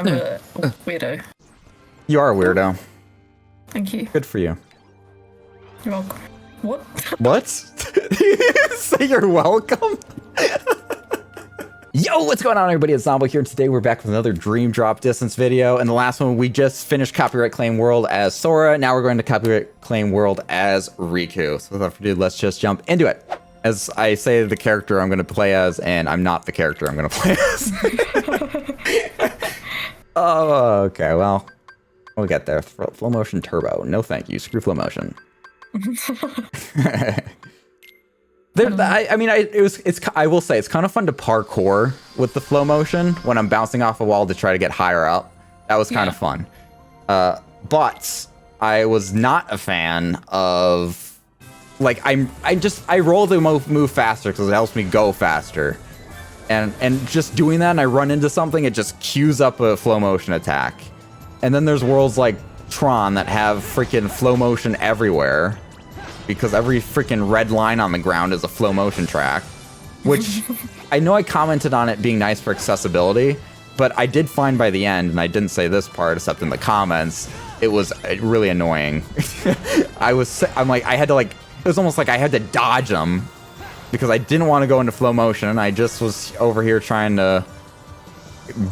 I'm a weirdo. You are a weirdo. Thank you. Good for you. You're welcome. What? What? Say you're welcome? Yo, what's going on, everybody? It's Zombo here, and today we're back with another Dream Drop Distance video. And the last one, we just finished Copyright Claim World as Sora. Now we're going to Copyright Claim World as Riku. So without further ado, let's just jump into it. As I say, the character I'm going to play as, and I'm not the character I'm going to play as. Oh, okay, well, we'll get there. Flow motion turbo. No thank you. Screw flow motion. I will say it's kind of fun to parkour with the flow motion when I'm bouncing off a wall to try to get higher up. That was kind of fun. But I was not a fan of, like, I roll to move faster because it helps me go faster. And just doing that and I run into something, it just queues up a flow motion attack. And then there's worlds like Tron that have freaking flow motion everywhere, because every freaking red line on the ground is a flow motion track, which I know I commented on it being nice for accessibility, but I did find by the end, and I didn't say this part except in the comments, it was really annoying. it was almost like I had to dodge them because I didn't want to go into flow motion, and I just was over here trying to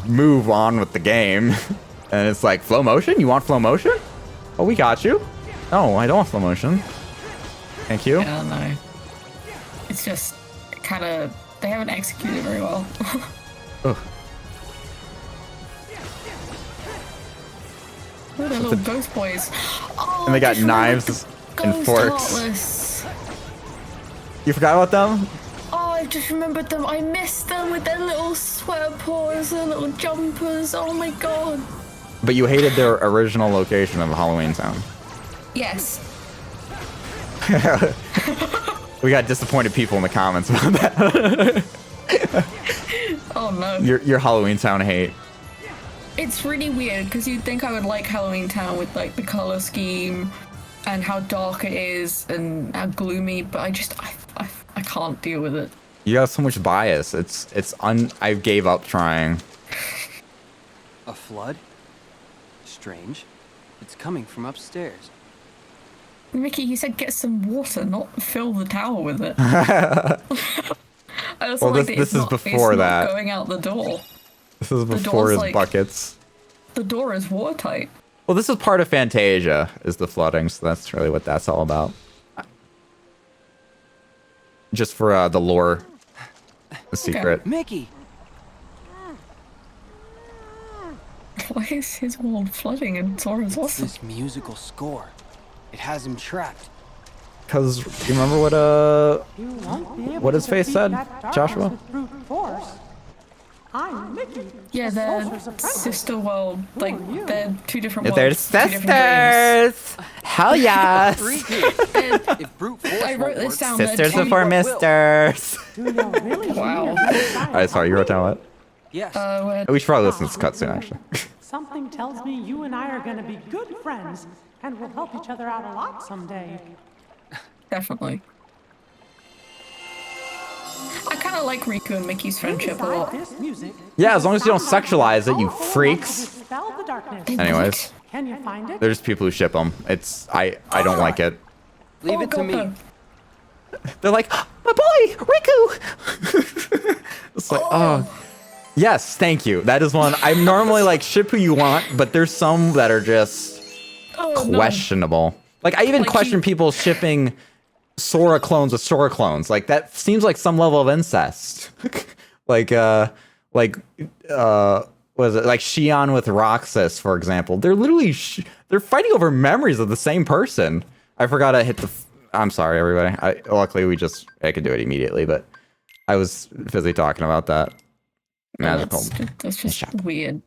move on with the game. And it's like, flow motion? You want flow motion? Oh, we got you. No, I don't want flow motion. Thank you. Yeah, no. It's just kind of, they haven't executed very well. Ugh. Oh, they're little ghost boys. Oh, and they got knives and forks. Heartless. You forgot about them? Oh, I just remembered them. I missed them with their little sweater paws and little jumpers. Oh my god. But you hated their original location of Halloween Town. Yes. We got disappointed people in the comments about that. Oh no. Your Halloween Town hate. It's really weird because you'd think I would like Halloween Town with like the color scheme and how dark it is and how gloomy, but I can't deal with it. You got so much bias. I gave up trying. A flood? Strange. It's coming from upstairs. Mickey, he said get some water, not fill the tower with it. I also well, like this is before that. Going out the door. This is before his buckets. The door is watertight. Well, this is part of Fantasia, is the flooding, so that's really what that's all about. Just for the lore, the secret. Mickey! Why is his world flooding and Sora's awesome? This musical score. It has him trapped. Because you remember what his face said, Joshua? I'm Mickey. Yeah, they're sister world. Like, they're two different worlds. They're sisters! Hell yes! I wrote this down. Sisters before misters! Wow. Alright, sorry, you wrote down what? Yes. We should probably listen to this cutscene, actually. Something tells me you and I are going to be good friends, and we'll help each other out a lot someday. Definitely. I kind of like Riku and Mickey's friendship a lot. Yeah, as long as you don't sexualize it, you freaks. Anyways, can you find it? There's people who ship them. I don't like it. Leave it to me. They're like, my boy, Riku! It's like, oh. Yes, thank you. That is one. I'm normally like, ship who you want, but there's some that are just questionable. No. Like, I even question people shipping Sora clones with Sora clones. Like, that seems like some level of incest. what is it? Like Xion with Roxas, for example. They're literally, they're fighting over memories of the same person. I forgot to hit the, I'm sorry, everybody. Luckily, I could do it immediately, but I was busy talking about that. Magical. That's just weird.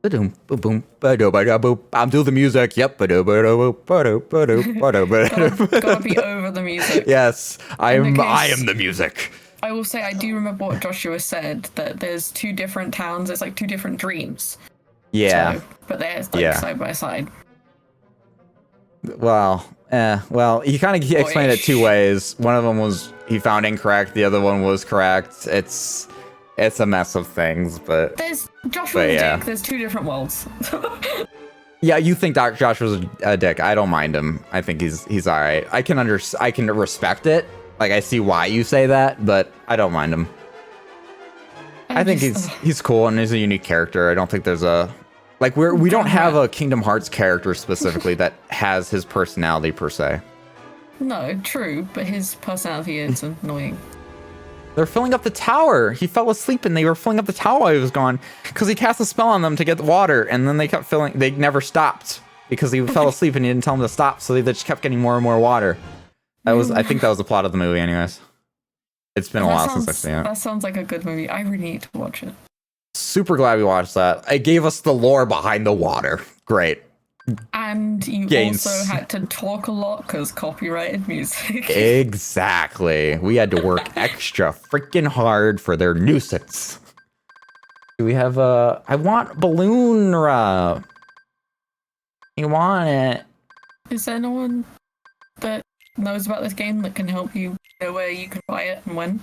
Ba-doom, boom, ba-do, ba-da, I'm doing the music. Yep. Ba-do, ba-do, ba-do, ba-do, ba-do, ba-do. Gotta be over the music. Yes, I am the music. I will say I do remember what Joshua said, that there's two different towns. It's like two different dreams. Yeah. So, but they're like side by side. Well, he kind of explained it two ways. One of them was he found incorrect. The other one was correct. It's a mess of things, but There's Joshua the yeah. Dick. There's two different worlds. Yeah, you think Dr. Josh was a dick. I don't mind him. I think he's all right. I can respect it. Like, I see why you say that, but I don't mind him. I think he's cool and he's a unique character. I don't think there's a like we don't have a Kingdom Hearts character specifically that has his personality per se. No, true, but his personality is annoying. They're filling up the tower. He fell asleep and they were filling up the tower while he was gone because he cast a spell on them to get the water, and then they kept filling. They never stopped because he fell asleep and he didn't tell them to stop, so they just kept getting more and more water. I think that was the plot of the movie, anyways. It's been a while since I've seen it. That sounds like a good movie. I really need to watch it. Super glad we watched that. It gave us the lore behind the water. Great. And you Gains. also had to talk a lot because copyrighted music. Exactly. We had to work extra freaking hard for their nuisance. Do we have I want Balloonra. You want it? Is there no one that knows about this game that can help you know where you can buy it and when?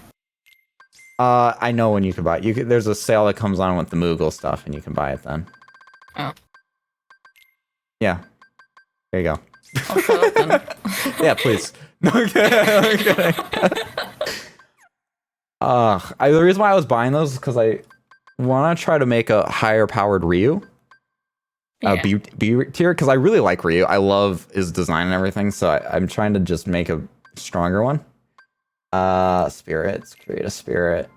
I know when you can buy it. There's a sale that comes on with the Moogle stuff, and you can buy it then. Oh. Yeah. There you go. I'll shut up then. Yeah, please. Okay. The reason why I was buying those is because I want to try to make a higher powered Ryu. Yeah. B tier, because I really like Ryu. I love his design and everything, so I'm trying to just make a stronger one. Spirits, create a spirit.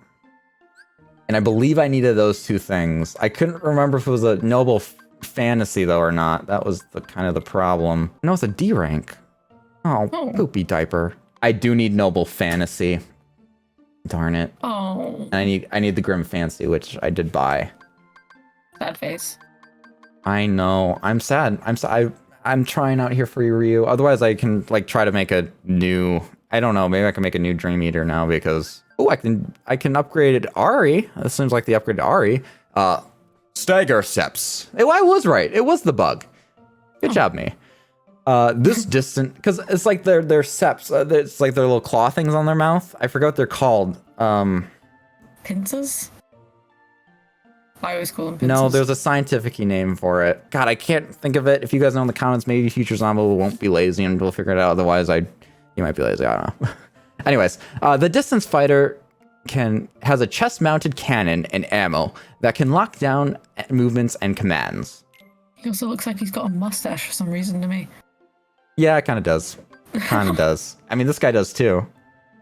And I believe I needed those two things. I couldn't remember if it was a noble fantasy though or not. That was the kind of the problem. No, it's a D rank. Oh, poopy diaper. I do need noble fantasy. Darn it. Oh. And I need the grim fancy, which I did buy. Sad face. I know. I'm sad. I'm trying out here for you, Ryu. Otherwise, I can like try to make a new. I don't know. Maybe I can make a new Dream Eater now because I can upgrade Ari. That seems like the upgrade to Ari. Stagger Steps. I was right. It was the bug. Good job, me. This distant because it's like their seps. It's like their little claw things on their mouth. I forgot what they're called. Pincers? I always call them pincers. No, there's a scientific name for it. God, I can't think of it. If you guys know in the comments, maybe Future Zombie won't be lazy and we'll figure it out. Otherwise, you might be lazy. I don't know. Anyways, the distance fighter has a chest-mounted cannon and ammo that can lock down movements and commands. He also looks like he's got a mustache for some reason to me. Yeah, it kind of does. Kind of does. I mean, this guy does too.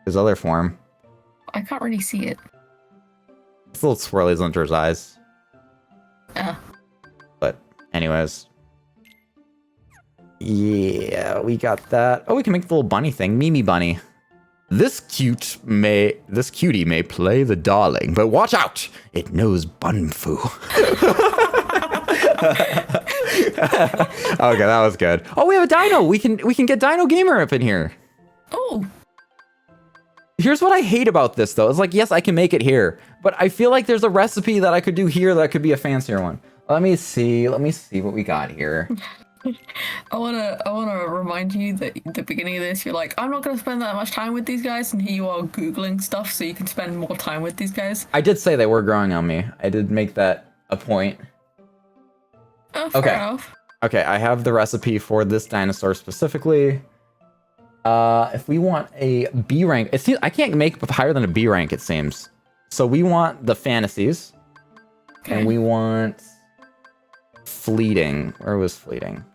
His other form. I can't really see it. It's little swirlies under his eyes. But anyways. Yeah, we got that. Oh, we can make the little bunny thing. Mimi bunny. This cutie may play the darling, but watch out! It knows bunfu. Okay, that was good. Oh, we have a dino. We can get Dino Gamer up in here. Oh. Here's what I hate about this though. It's like, yes, I can make it here, but I feel like there's a recipe that I could do here that could be a fancier one. Let me see what we got here. I wanna remind you that at the beginning of this, you're like, I'm not gonna spend that much time with these guys, and here you are Googling stuff so you can spend more time with these guys. I did say they were growing on me. I did make that a point. Oh, fair enough. Okay, I have the recipe for this dinosaur specifically. If we want a B rank, I can't make higher than a B rank, it seems. So we want the fantasies. Okay. And we want fleeting. Where was fleeting?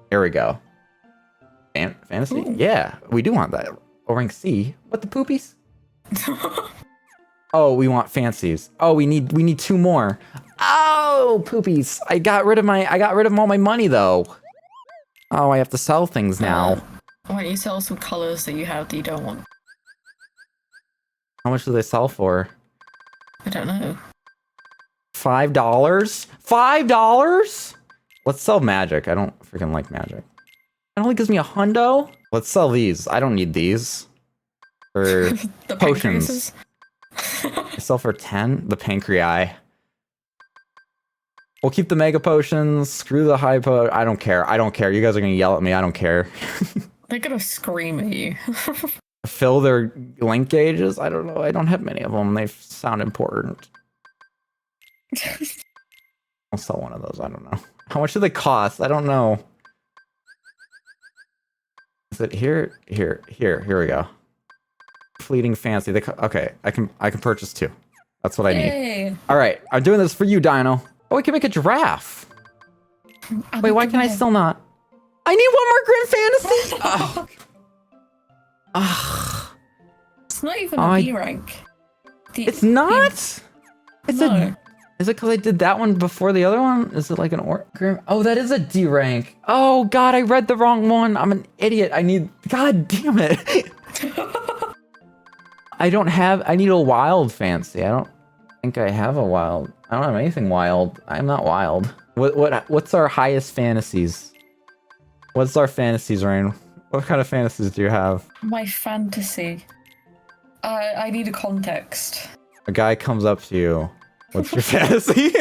Here we go. Fantasy? Ooh. Yeah, we do want that. O rank C. What the poopies? Oh, we want fancies. Oh, we need two more. Oh, poopies. I got rid of all my money though. Oh, I have to sell things now. Why don't you sell some colors that you have that you don't want? How much do they sell for? I don't know. $5? $5? Let's sell magic. I don't freaking like magic. It only gives me $100. Let's sell these. I don't need these. For the potions. I sell for 10. The pancreas. We'll keep the mega potions. Screw the hypo. I don't care. You guys are gonna yell at me. I don't care. They're gonna scream at you. fill their link gauges. I don't know. I don't have many of them. They sound important. I'll sell one of those. I don't know. How much do they cost? I don't know. Is it here? Here we go. Fleeting fancy. Okay, I can purchase 2. That's what I need. All right, I'm doing this for you, Dino. Oh, we can make a giraffe. Wait, why can I still not? I need one more Grim Fantasy. It's not even a B rank. It's not. Is it because I did that one before the other one? Is it like an Grim? Oh, that is a D rank. Oh God, I read the wrong one. I'm an idiot. God damn it. I need a wild fancy. I don't think I have a wild. I don't have anything wild. I'm not wild. What's our highest fantasies? What's our fantasies, Raine? What kind of fantasies do you have? My fantasy. I need a context. A guy comes up to you. What's your fantasy?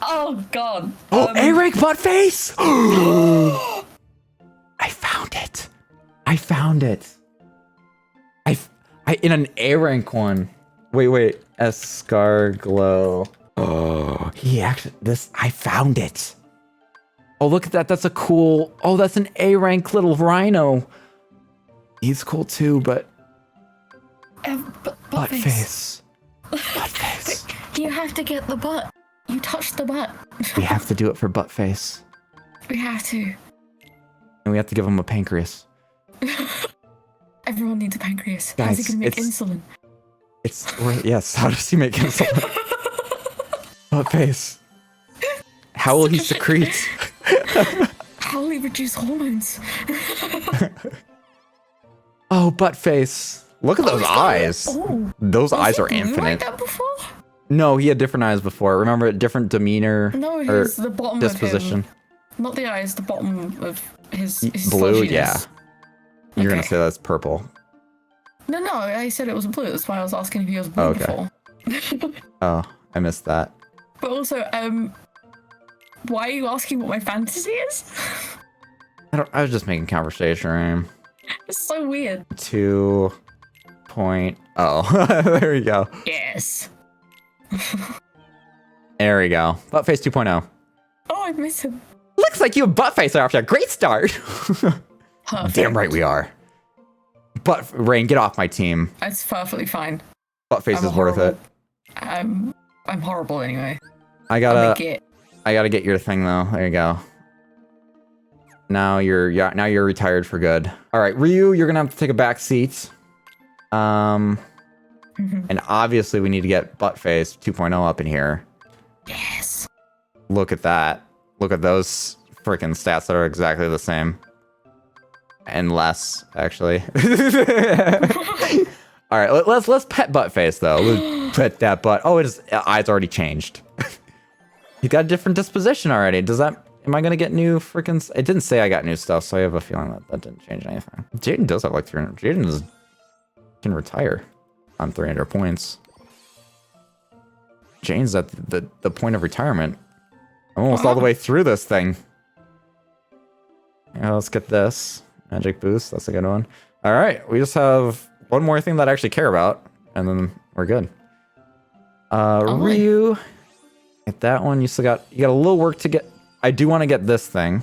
Oh God. Oh, A-rank butt face! I found it. I in an A-rank one. Wait. Escarglow. Oh, I found it. Oh, look at that. That's a cool. Oh, that's an A-rank little rhino. He's cool too, but. Butt face. Butt face. You have to get the butt. You touched the butt. We have to do it for butt face. We have to. And we have to give him a pancreas. Everyone needs a pancreas. Guys, how's he gonna make insulin? Yes, how does he make insulin? Butt face. How will he secrete? How will he reduce hormones? Oh, butt face. Look at those eyes. Those eyes are infinite. Like that before? No, he had different eyes before. Remember, different demeanor. No, his the bottom disposition. Of him. Not the eyes, the bottom of his blue. fleshiness. Yeah. You're gonna say that's purple. No, I said it was blue. That's why I was asking if he was blue before. Oh, I missed that. But also, why are you asking what my fantasy is? I was just making conversation, Raine. It's so weird. 2.0. There we go. Yes. There we go. Buttface 2.0. Oh, I miss him. Looks like you and Buttface are off to a great start. Perfect. Damn right we are. But Raine, get off my team. It's perfectly fine. Buttface is worth it. I'm horrible anyway. I gotta get your thing though. There you go. Now you're retired for good. All right, Ryu, you're gonna have to take a back seat. And obviously we need to get Buttface 2.0 up in here. Yes. Look at that. Look at those freaking stats that are exactly the same. And less, actually. All right, let's pet Buttface though. Let's pet that butt. Oh, his eyes already changed. He got a different disposition already. Am I gonna get new freaking? It didn't say I got new stuff, so I have a feeling that didn't change anything. Jaden does have like 300. Jaden can retire on 300 points. Jaden's at the point of retirement. I'm almost all the way through this thing. Yeah, let's get this magic boost. That's a good one. All right, we just have one more thing that I actually care about, and then we're good. Ryu, get that one. You got a little work to get. I do want to get this thing,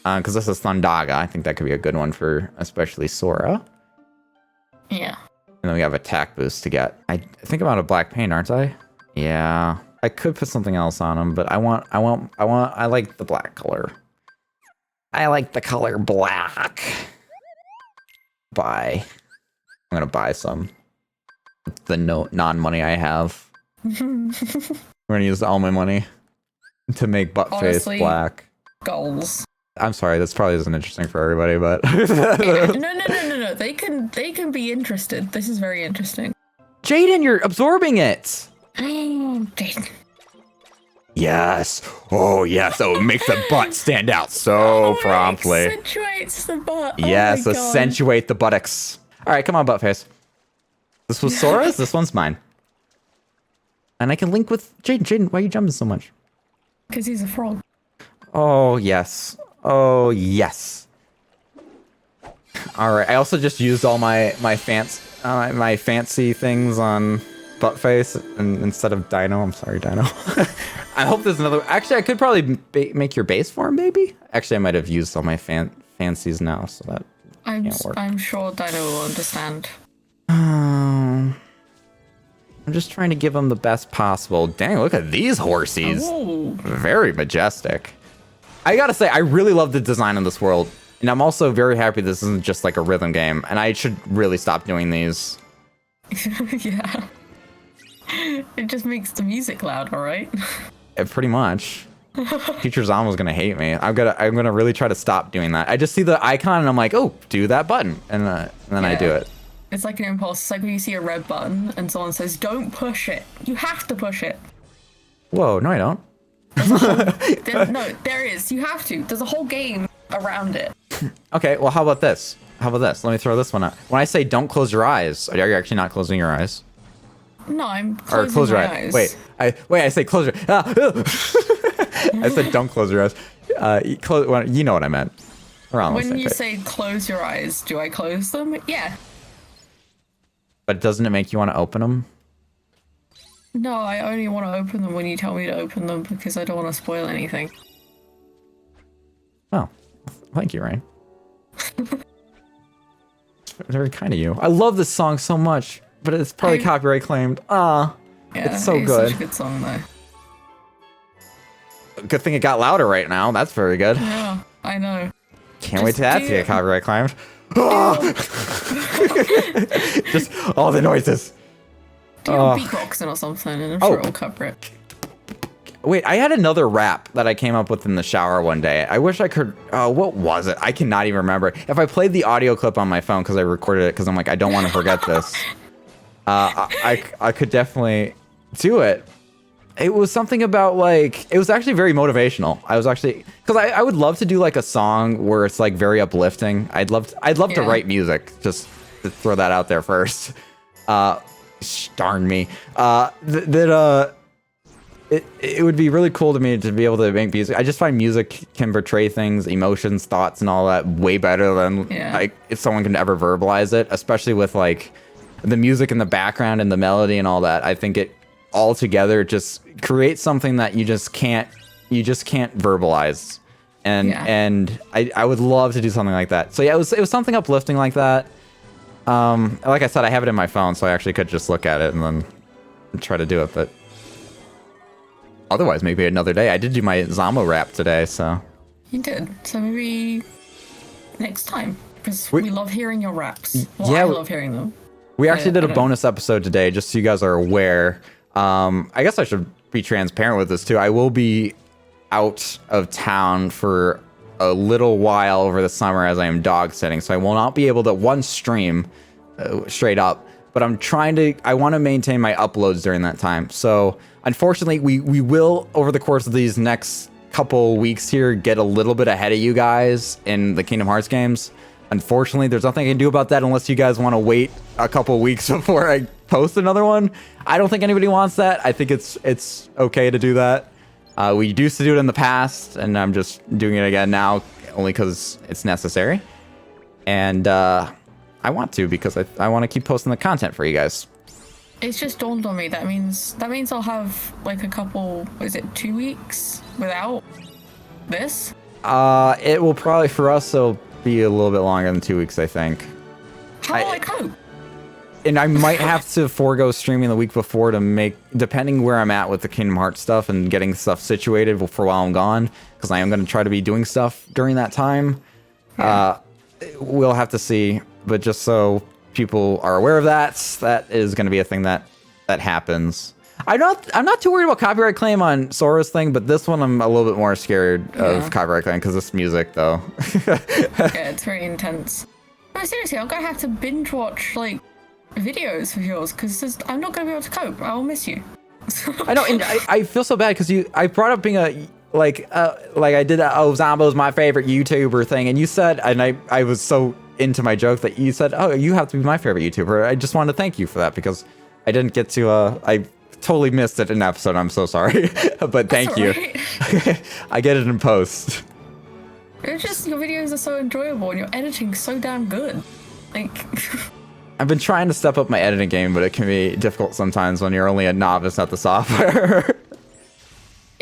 because this is Thundaga. I think that could be a good one for especially Sora. Yeah. And then we have attack boost to get. I think I'm out of black paint, aren't I? Yeah. I could put something else on him, but I like the black color. I like the color black. I'm gonna buy some. The non-money I have. We're gonna use all my money to make Buttface black. Goals. I'm sorry, this probably isn't interesting for everybody, but No. They can be interested. This is very interesting. Jaden, you're absorbing it. Jaden. Yes. Oh, yes. Oh, it makes the butt stand out so promptly. It accentuates the butt. Yes, accentuate the buttocks. All right, come on, Buttface. This was Sora's. This one's mine. And I can link with Jaden. Jaden, why are you jumping so much? Because he's a frog. Oh, yes. Oh, yes. All right. I also just used all my fancy things on Buttface and instead of Dino. I'm sorry, Dino. I hope there's another. Actually, I could probably make your base form, maybe. Actually, I might have used all my fancies now, so that can't work. I'm sure Dino will understand. I'm just trying to give him the best possible. Dang, look at these horsies. Oh. Very majestic. I gotta say, I really love the design of this world. And I'm also very happy this isn't just like a rhythm game. And I should really stop doing these. Yeah. It just makes the music louder, right? Pretty much. Teacher Zama's gonna hate me. I'm gonna really try to stop doing that. I just see the icon and I'm like, oh, do that button. And then I do it. It's like an impulse. It's like when you see a red button and someone says, don't push it. You have to push it. Whoa, no I don't. No, there is. You have to. There's a whole game around it. Okay, well, how about this? Let me throw this one out. When I say don't close your eyes, are you actually not closing your eyes? No, I'm closing close your my eyes. eyes. I say close your I said don't close your eyes. You know what I meant. When you say close your eyes, do I close them? Yeah. But doesn't it make you want to open them? No, I only want to open them when you tell me to open them because I don't want to spoil anything. Oh, thank you, Raine. Very kind of you. I love this song so much, but it's probably copyright claimed. Yeah, it's so good. Such a good song, though. Good thing it got louder right now. That's very good. Yeah, I know. Can't wait to that to get copyright claimed. Just all the noises. Do beatboxing or something, and I'm sure it'll cover it. Wait, I had another rap that I came up with in the shower one day. I wish I could. What was it? I cannot even remember. If I played the audio clip on my phone because I recorded it because I'm like, I don't want to forget this. I could definitely do it. It was something about like, it was actually very motivational. I was actually, because I would love to do like a song where it's like very uplifting. I'd love to write music. Just to throw that out there first. Darn me. It would be really cool to me to be able to make music. I just find music can portray things, emotions, thoughts, and all that way better than like if someone can ever verbalize it. Especially with like the music in the background and the melody and all that. I think it all together just creates something that you just can't verbalize. And I would love to do something like that. So yeah, it was something uplifting like that. Like I said, I have it in my phone, so I actually could just look at it and then try to do it, but otherwise, maybe another day. I did do my Zamo rap today, so. You did. So maybe next time, because we love hearing your raps. Well, I love hearing them. We actually did a bonus episode today, just so you guys are aware. I guess I should be transparent with this too. I will be out of town for a little while over the summer as I am dog sitting, so I will not be able to stream straight up. But I want to maintain my uploads during that time. So unfortunately, we will, over the course of these next couple weeks here, get a little bit ahead of you guys in the Kingdom Hearts games. Unfortunately, there's nothing I can do about that unless you guys want to wait a couple weeks before I post another one. I don't think anybody wants that. I think it's okay to do that. We used to do it in the past, and I'm just doing it again now only because it's necessary. And I want to because I want to keep posting the content for you guys. It's just dawned on me that means I'll have like a couple, 2 weeks without this? It will probably, for us, it'll be a little bit longer than 2 weeks, I think. How will I cope? And I might have to forego streaming the week before to make, depending where I'm at with the Kingdom Hearts stuff and getting stuff situated for while I'm gone, because I am going to try to be doing stuff during that time. Yeah. We'll have to see, but just so people are aware of that is going to be a thing that happens. I'm not too worried about copyright claim on Sora's thing, but this one I'm a little bit more scared of copyright claim because it's music, though. Yeah, it's very intense. No, seriously, I'm going to have to binge watch like videos of yours because I'm not going to be able to cope. I'll miss you. I know, and I feel so bad because I brought up being a like I did Zombo's my favorite YouTuber thing, and you said, and I was so into my joke that you said, oh, you have to be my favorite YouTuber. I just wanted to thank you for that because I didn't get to I totally missed it in an episode. I'm so sorry, but thank you. Right. I get it in post. It's just your videos are so enjoyable and your editing's so damn good. Like, I've been trying to step up my editing game, but it can be difficult sometimes when you're only a novice at the software.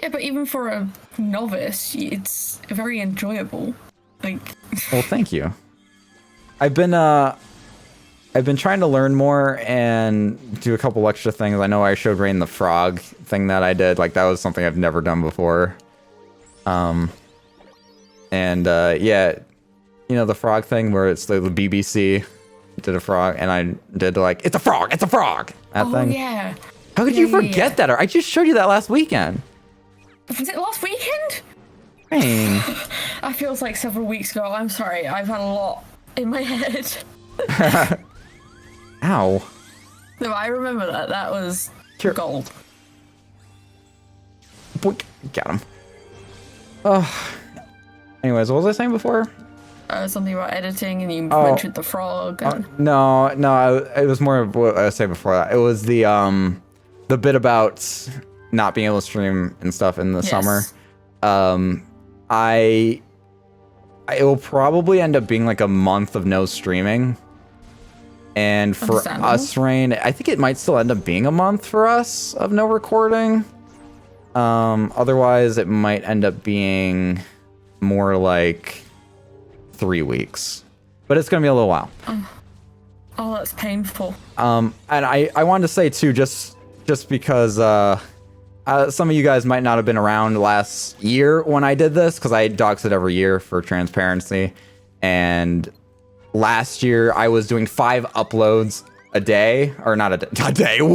yeah, but even for a novice, it's very enjoyable. Like, well, thank you. I've been trying to learn more and do a couple extra things. I know I showed Raine the frog thing that I did. Like, that was something I've never done before. Yeah, you know, the frog thing where it's the BBC did a frog, and I did like, it's a frog, that thing. Yeah. How could you forget that? I just showed you that last weekend. Was it last weekend? Raine. I feels like several weeks ago. I'm sorry. I've had a lot in my head. Ow. No, I remember that. That was gold. Boink. Got him. Oh. Anyways, what was I saying before? Something about editing, and you mentioned the frog. And... No, it was more of what I was saying before that. It was the bit about not being able to stream and stuff in the summer. It will probably end up being like a month of no streaming. And for us, Raine, I think it might still end up being a month for us of no recording. Otherwise, it might end up being more like 3 weeks. But it's going to be a little while. Oh, that's painful. And I wanted to say, too, just because some of you guys might not have been around last year when I did this, because I dox it every year for transparency. And last year, I was doing 5 uploads a day, or not a day, a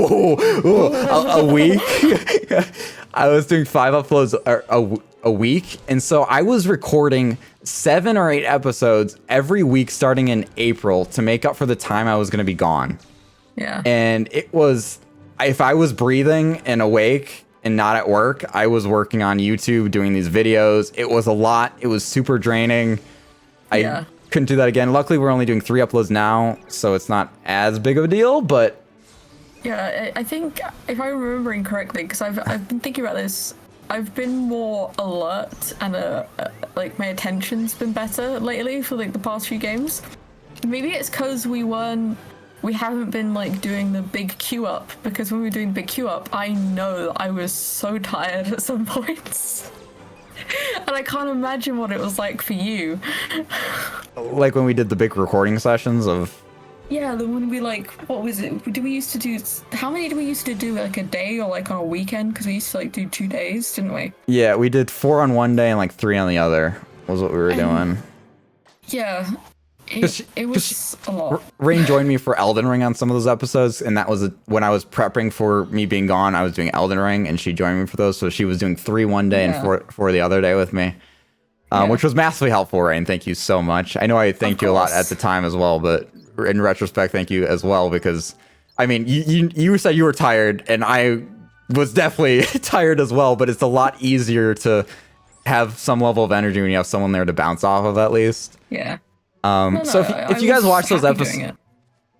week. I was doing 5 uploads a week, and so I was recording 7 or 8 episodes every week starting in April to make up for the time I was going to be gone. Yeah. And it was, if I was breathing and awake and not at work, I was working on YouTube doing these videos. It was a lot. It was super draining. I couldn't do that again. Luckily, we're only doing 3 uploads now, so it's not as big of a deal, but... Yeah, I think, if I'm remembering correctly, because I've been thinking about this, I've been more alert, and like my attention's been better lately for like the past few games. Maybe it's because we haven't been like doing the big queue up, because when we were doing big queue up, I know I was so tired at some points. And I can't imagine what it was like for you. Like when we did the big recording sessions of... Yeah, the one we like, what was it? How many did we used to do, like a day or like on a weekend? Because we used to like do 2 days, didn't we? Yeah, we did 4 on one day and like 3 on the other was what we were doing. Yeah, it was a lot. Raine joined me for Elden Ring on some of those episodes, and that was when I was prepping for me being gone. I was doing Elden Ring, and she joined me for those. So she was doing 3 one day and 4 the other day with me, which was massively helpful, Raine. Thank you so much. I know I thanked you a lot at the time as well, but in retrospect, thank you as well, because I mean, you said you were tired, and I was definitely tired as well, but it's a lot easier to have some level of energy when you have someone there to bounce off of, at least. Yeah. So if you guys watch those episodes,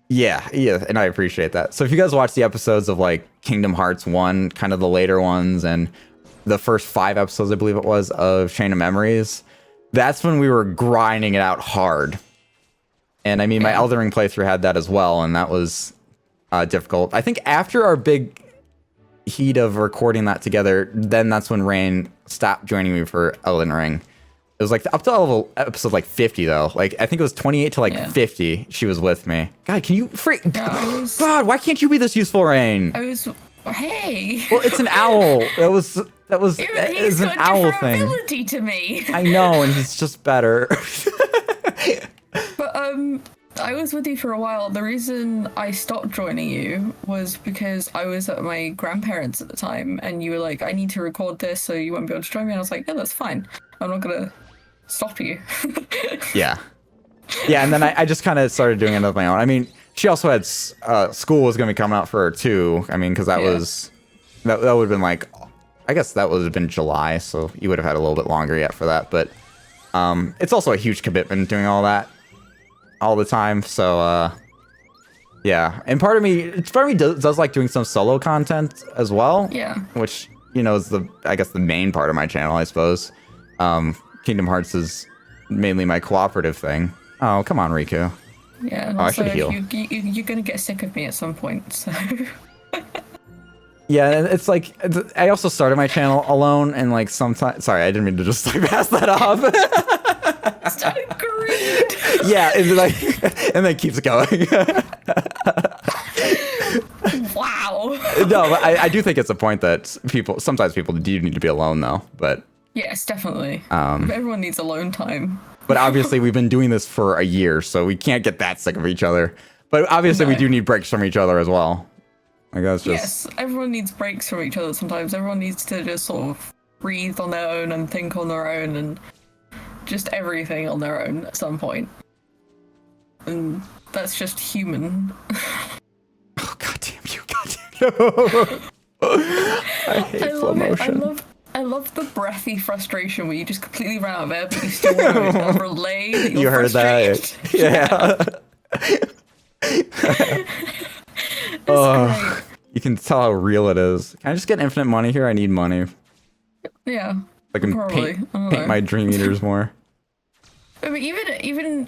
yeah, and I appreciate that. So if you guys watch the episodes of like Kingdom Hearts 1, kind of the later ones, and the first 5 episodes, I believe it was, of Chain of Memories, that's when we were grinding it out hard. And I mean, my Elden Ring playthrough had that as well, and that was difficult. I think after our big heat of recording that together, then that's when Raine stopped joining me for Elden Ring. It was like up to level episode like 50 though. Like I think it was 28 to like 50. She was with me. God, can you God, why can't you be this useful, Raine? Hey. Well, it's an owl. That was an owl thing. Ability to me. I know, and he's just better. But I was with you for a while. The reason I stopped joining you was because I was at my grandparents' at the time, and you were like, I need to record this, so you won't be able to join me. And I was like, yeah, that's fine. I'm not gonna stop you. Yeah, and then I just kind of started doing it on my own. I mean, she also had school was gonna be coming out for her too. I mean, because that was that would have been like, I guess that would have been July, so you would have had a little bit longer yet for that. But it's also a huge commitment doing all that all the time, so yeah. And part of me does like doing some solo content as well, which, you know, is I guess the main part of my channel, I suppose. Kingdom Hearts is mainly my cooperative thing. Oh, come on, Riku. Yeah, and I also should heal. you're gonna get sick of me at some point, so. Yeah, and it's like I also started my channel alone, and like sometimes. Sorry, I didn't mean to just like pass that off. Started greed. Yeah, and like, and then it keeps going. Wow. No, but I do think it's a point that sometimes people do need to be alone though. But Yes, definitely. Everyone needs alone time. but obviously we've been doing this for a year, so we can't get that sick of each other. But obviously we No. do need breaks from each other as well. Like that's just Yes, everyone needs breaks from each other sometimes. Everyone needs to just sort of breathe on their own and think on their own and just everything on their own at some point. And that's just human. oh god damn you, I hate slow motion. I love the breathy frustration where you just completely ran out of air, but you still want to relay that you're You heard that? frustrated. Yeah. It's Oh, you can tell how real it is. Can I just get infinite money here? I need money. great. Yeah. I can Probably. I don't paint know. my dream eaters more. I mean, even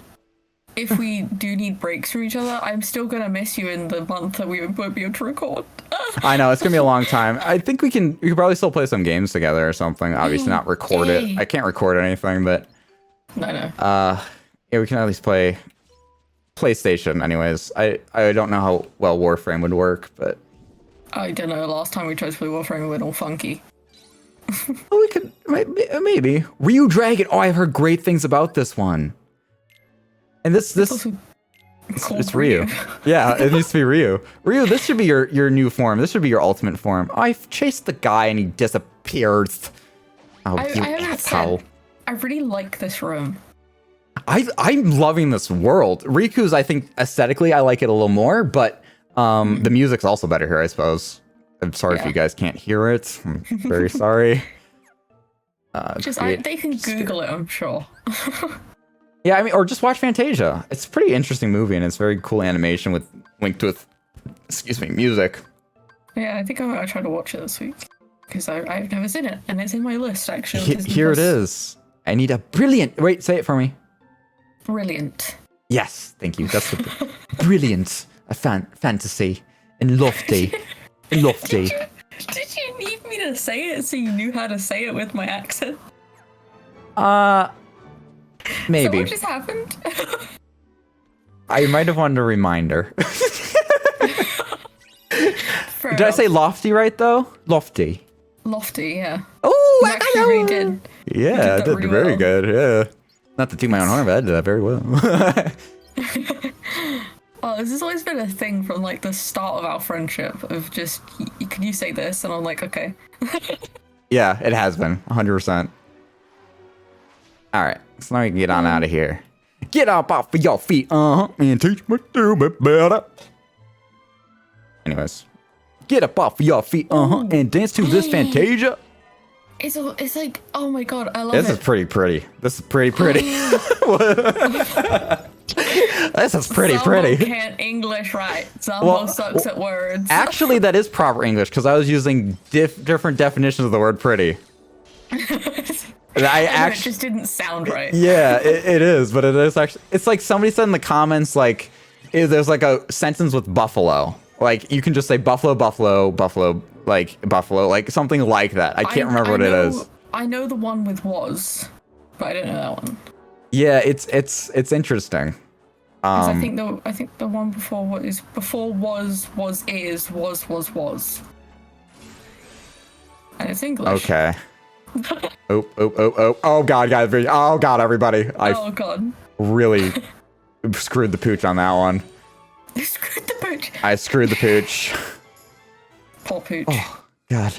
if we do need breaks from each other, I'm still gonna miss you in the month that we won't be able to record. I know it's gonna be a long time. I think we could probably still play some games together or something. Obviously not record it. Yay. I can't record anything, but No. yeah, we can at least play PlayStation. Anyways, I don't know how well Warframe would work, but I don't know. Last time we tried to play Warframe, we went all funky. oh, we could maybe Ryu Dragon. Oh, I've heard great things about this one. And this Also called it's Ryu. Yeah, it needs to be Ryu. Ryu, this should be your new form. This should be your ultimate form. Oh, I've chased the guy and he disappears. Oh, I you haven't asshole. said. I really like this room. I'm loving this world. Riku's, I think, aesthetically, I like it a little more, but the music's also better here, I suppose. I'm sorry if Yeah. you guys can't hear it. I'm very sorry. They can Google it, I'm sure. Yeah, I mean, or just watch Fantasia. It's a pretty interesting movie, and it's very cool animation linked with, music. Yeah, I think I'm gonna try to watch it this week because I've never seen it, and it's in my list actually. on Disney Here it Plus. is. I need a brilliant. Wait, say it for me. Brilliant. Yes, thank you. That's the brilliant. A fantasy and lofty, lofty. Did you need me to say it so you knew how to say it with my accent? Maybe. So what just happened? I might have wanted a reminder. Fair Did I enough. say lofty right though? Lofty. Lofty? Yeah. Oh, You actually really did. Yeah, I that did really very well. good. Yeah. Not to toot my own horn, but I did that very well. Oh, this has always been a thing from like the start of our friendship of just, can you say this? And I'm like, okay. Yeah, it has been 100%. All right, so now we can get on out of here. Get up off of your feet, and teach me to be better. Anyways, get up off of your feet, and dance to this Fantasia. It's like, oh my god, I love This it. is pretty pretty. This is pretty pretty. This is pretty Zombo pretty. can't English right. Zombo Well, sucks at words. Actually, that is proper English because I was using different definitions of the word pretty. And I it actually, just didn't sound right. yeah, it is, but it is actually. It's like somebody said in the comments, like, there's like a sentence with buffalo. Like you can just say buffalo, buffalo, buffalo, like buffalo, like something like that. I can't remember what it is. I know the one with was, but I don't know that one. Yeah, it's interesting. 'Cause I think the one before was, is, and it's English. Okay. Oh god, guys. Oh god, everybody. I Oh god. really screwed the pooch on that one. You screwed the pooch. I screwed the pooch. Poor pooch. Oh god.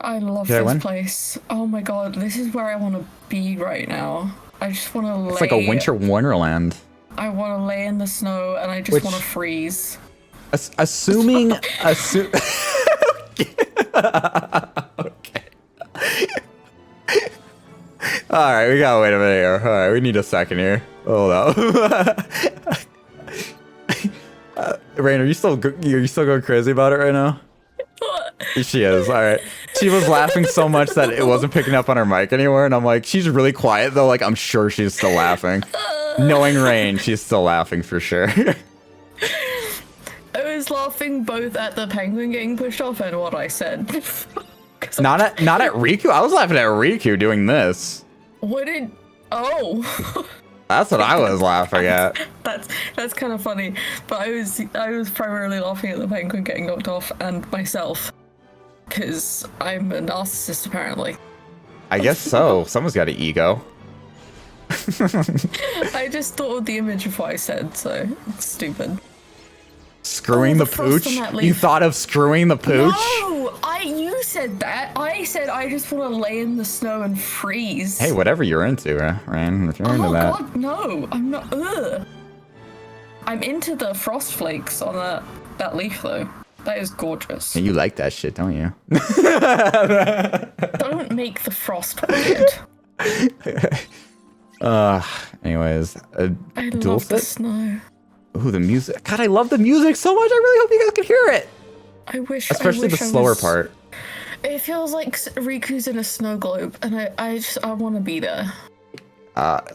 I love Did I win? this place. Oh my god, this is where I want to be right now. I just want to lay. It's like a winter wonderland. I want to lay in the snow and I just Which- want to freeze. Assuming okay. All right, we gotta wait a minute here. All right, we need a second here. Hold up. Raine, are you still going crazy about it right now? She is. All right. She was laughing so much that it wasn't picking up on her mic anymore, and I'm like, she's really quiet though. Like, I'm sure she's still laughing. Knowing Raine, she's still laughing for sure. I was laughing both at the penguin getting pushed off and what I said. Not at Riku. I was laughing at Riku doing this. What did? Oh. That's what I was laughing at. That's kind of funny, but I was primarily laughing at the penguin getting knocked off and myself, because I'm a narcissist apparently. I guess so. Someone's got an ego. I just thought of the image of what I said, so it's stupid. Screwing the frost on pooch? that leaf. You thought of screwing the pooch? No, you said that. I said I just want to lay in the snow and freeze. Hey, whatever you're into, Raine. If you're into that. God, no, I'm not. Ugh. I'm into the frost flakes on that leaf though. That is gorgeous. You like that shit, don't you? Don't make the frost weird. Anyways, I dual love the sit? snow. Ooh, the music. God, I love the music so much. I really hope you guys can hear it. I wish. Especially the slower part. It feels like Riku's in a snow globe, and I want to be there.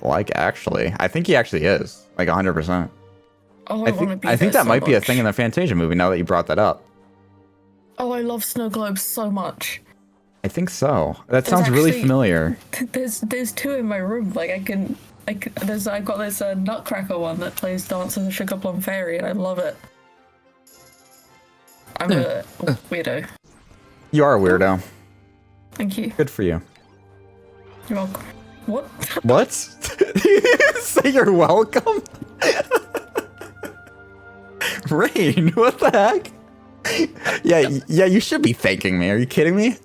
Like actually, I think he actually is. Like 100%. Oh, I want to be there. I think that so might be a much. thing in the Fantasia movie. Now that you brought that up. Oh, I love snow globes so much. I think so. That There's sounds really actually- familiar. There's two in my room. Like I've got this Nutcracker one that plays Dance of the Sugar Plum Fairy, and I love it. I'm a weirdo. You are a weirdo. Thank you. Good for you. You're welcome. What? What? Say you're welcome? Raine, what the heck? Yeah, you should be thanking me. Are you kidding me?